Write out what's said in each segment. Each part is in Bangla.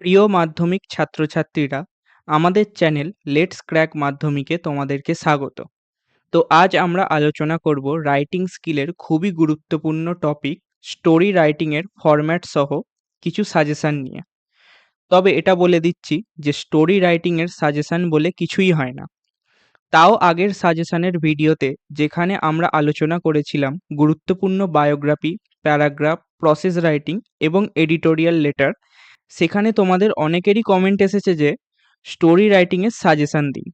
প্রিয় মাধ্যমিক ছাত্রছাত্রীরা, আমাদের চ্যানেল লেটস ক্র্যাক মাধ্যমিকে তোমাদেরকে স্বাগত। তো আজ আমরা আলোচনা করব রাইটিং স্কিলের খুবই গুরুত্বপূর্ণ টপিক স্টোরি রাইটিংয়ের ফরম্যাট সহ কিছু সাজেশন নিয়ে। তবে এটা বলে দিচ্ছি যে স্টোরি রাইটিংয়ের সাজেশন বলে কিছুই হয় না। তাও আগের সাজেশনের ভিডিওতে যেখানে আমরা আলোচনা করেছিলাম গুরুত্বপূর্ণ বায়োগ্রাফি, প্যারাগ্রাফ, প্রসেস রাইটিং এবং এডিটোরিয়াল লেটার, সেখানে তোমাদের অনেকেরই কমেন্ট এসেছে যে স্টোরি রাইটিংয়ের সাজেশন দিন।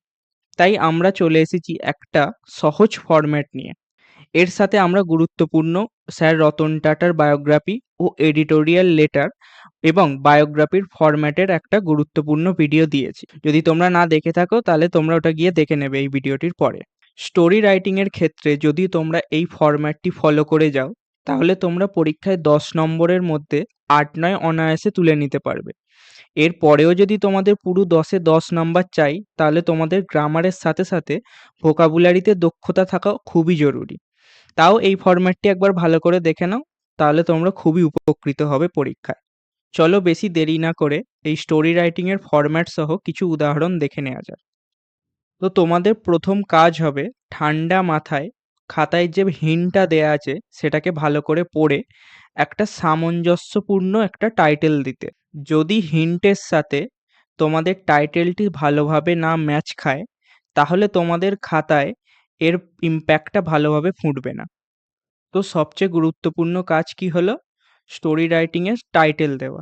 তাই আমরা চলে এসেছি একটা সহজ ফরম্যাট নিয়ে। এর সাথে আমরা গুরুত্বপূর্ণ স্যার রতন টাটার বায়োগ্রাফি ও এডিটোরিয়াল লেটার এবং বায়োগ্রাফির ফরম্যাটের একটা গুরুত্বপূর্ণ ভিডিও দিয়েছি। যদি তোমরা না দেখে থাকো তাহলে তোমরা ওটা গিয়ে দেখে নেবে এই ভিডিওটির পরে। স্টোরি রাইটিংয়ের ক্ষেত্রে যদি তোমরা এই ফরম্যাটটি ফলো করে যাও তাহলে তোমরা পরীক্ষায় 10 নম্বরের মধ্যে 8-9 অনায়াসে তুলে নিতে পারবে। এর পরেও যদি তোমাদের পুরো 10-এ 10 নাম্বার চাই তাহলে তোমাদের গ্রামারের সাথে সাথে ভোকাবুলারিতে দক্ষতা থাকা খুবই জরুরি। তাও এই ফরম্যাটটি একবার ভালো করে দেখে নাও, তাহলে তোমরা খুবই উপকৃত হবে পরীক্ষায়। চলো বেশি দেরি না করে এই স্টোরি রাইটিংয়ের ফরম্যাট সহ কিছু উদাহরণ দেখে নেওয়া যাক। তো তোমাদের প্রথম কাজ হবে ঠান্ডা মাথায় খাতায় যে হিন্টটা দেয়া আছে সেটাকে ভালো করে পড়ে একটা সামঞ্জস্যপূর্ণ একটা টাইটেল দিতে। যদি হিন্টের সাথে তোমাদের টাইটেলটি ভালোভাবে না ম্যাচ খায় তাহলে তোমাদের খাতায় এর ইম্প্যাক্টটা ভালোভাবে ফুটবে না। তো সবচেয়ে গুরুত্বপূর্ণ কাজ কি হলো? স্টোরি রাইটিংয়ের টাইটেল দেওয়া।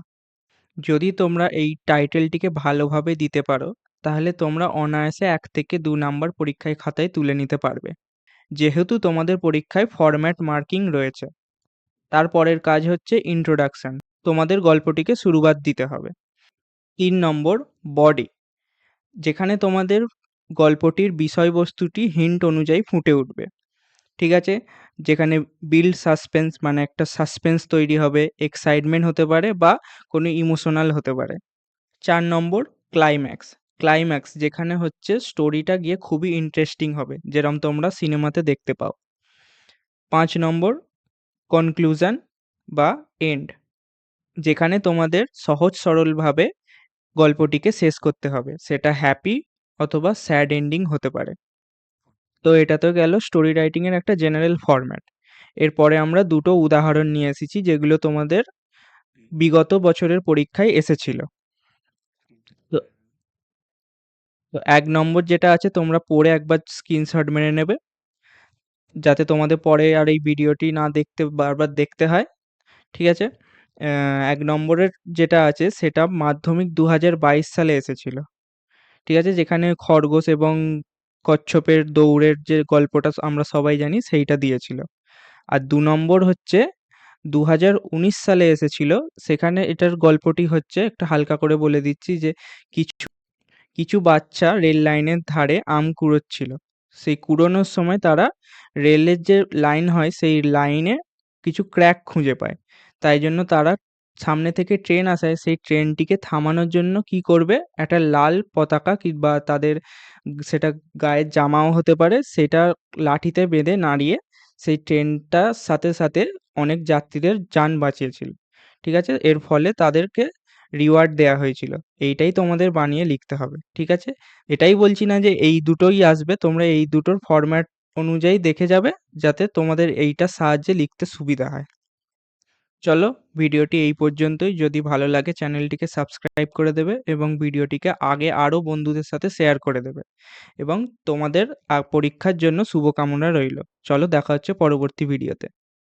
যদি তোমরা এই টাইটেলটিকে ভালোভাবে দিতে পারো তাহলে তোমরা অনায়াসে 1 থেকে 2 নাম্বার পরীক্ষায় খাতায় তুলে নিতে পারবে, যেহেতু তোমাদের পরীক্ষায় ফরম্যাট মার্কিং রয়েছে। তারপরের কাজ হচ্ছে ইন্ট্রোডাকশন। তোমাদের গল্পটিকে শুরুবাত দিতে হবে। 3 নম্বর বডি, যেখানে তোমাদের গল্পটির বিষয়বস্তুটি হিন্ট অনুযায়ী ফুটে উঠবে। ঠিক আছে? যেখানে বিল্ড সাসপেন্স মানে একটা সাসপেন্স তৈরি হবে, এক্সাইটমেন্ট হতে পারে বা কোনো ইমোশনাল হতে পারে। 4 নম্বর ক্লাইম্যাক্স। ক্লাইম্যাক্স যেখানে হচ্ছে স্টোরিটা গিয়ে খুবই ইন্টারেস্টিং হবে, যেরকম তোমরা সিনেমাতে দেখতে পাও। 5 নম্বর কনক্লুশন বা এন্ড, যেখানে তোমাদের সহজ সরলভাবে গল্পটিকে শেষ করতে হবে। সেটা হ্যাপি অথবা স্যাড এন্ডিং হতে পারে। তো এটা তো গেল স্টোরি রাইটিংয়ের একটা জেনারেল ফরম্যাট। এরপরে আমরা দুটো উদাহরণ নিয়ে এসেছি যেগুলো তোমাদের বিগত বছরের পরীক্ষায় এসেছিল। তো তো 1 নম্বর যেটা আছে তোমরা পড়ে একবার স্ক্রিনশট মেরে নেবে, যাতে তোমাদের পরে আর এই ভিডিওটি না দেখতে বারবার দেখতে হয়। ঠিক আছে? 1 নম্বরের যেটা আছে সেটা মাধ্যমিক 2022 সালে এসেছিল। ঠিক আছে? যেখানে খরগোশ এবং কচ্ছপের দৌড়ের যে গল্পটা আমরা সবাই জানি সেইটা দিয়েছিল। আর 2 নম্বর হচ্ছে 2019 সালে এসেছিল। সেখানে এটার গল্পটি হচ্ছে, একটা হালকা করে বলে দিচ্ছি, যে কিছু কিছু বাচ্চা রেল লাইনের ধারে আম কুড়োচ্ছিল। সেই কুড়োনোর সময় তারা রেলের যে লাইন হয় সেই লাইনে কিছু ক্র্যাক খুঁজে পায়। তাই জন্য তারা সামনে থেকে ট্রেন আসায় সেই ট্রেনটিকে থামানোর জন্য কি করবে, একটা লাল পতাকা কিংবা তাদের সেটা গায়ের জামাও হতে পারে, সেটা লাঠিতে বেঁধে নাড়িয়ে সেই ট্রেনটার সাথে সাথে অনেক যাত্রীদের যান বাঁচিয়েছিল। ঠিক আছে? এর ফলে তাদেরকে রিওয়ার্ড দেয়া হয়েছিল। এইটাই তোমাদের বানিয়ে লিখতে হবে। ঠিক আছে? এটাই বলছি না যে এই দুটোই আসবে, তোমরা এই দুটোর ফরম্যাট অনুযায়ী দেখে যাবে যাতে তোমাদের এইটার সাহায্যে লিখতে সুবিধা হয়। চলো ভিডিওটি এই পর্যন্তই। যদি ভালো লাগে চ্যানেলটিকে সাবস্ক্রাইব করে দেবে এবং ভিডিওটিকে আগে আরও বন্ধুদের সাথে শেয়ার করে দেবে, এবং তোমাদের পরীক্ষার জন্য শুভকামনা রইল। চলো দেখা হচ্ছে পরবর্তী ভিডিওতে।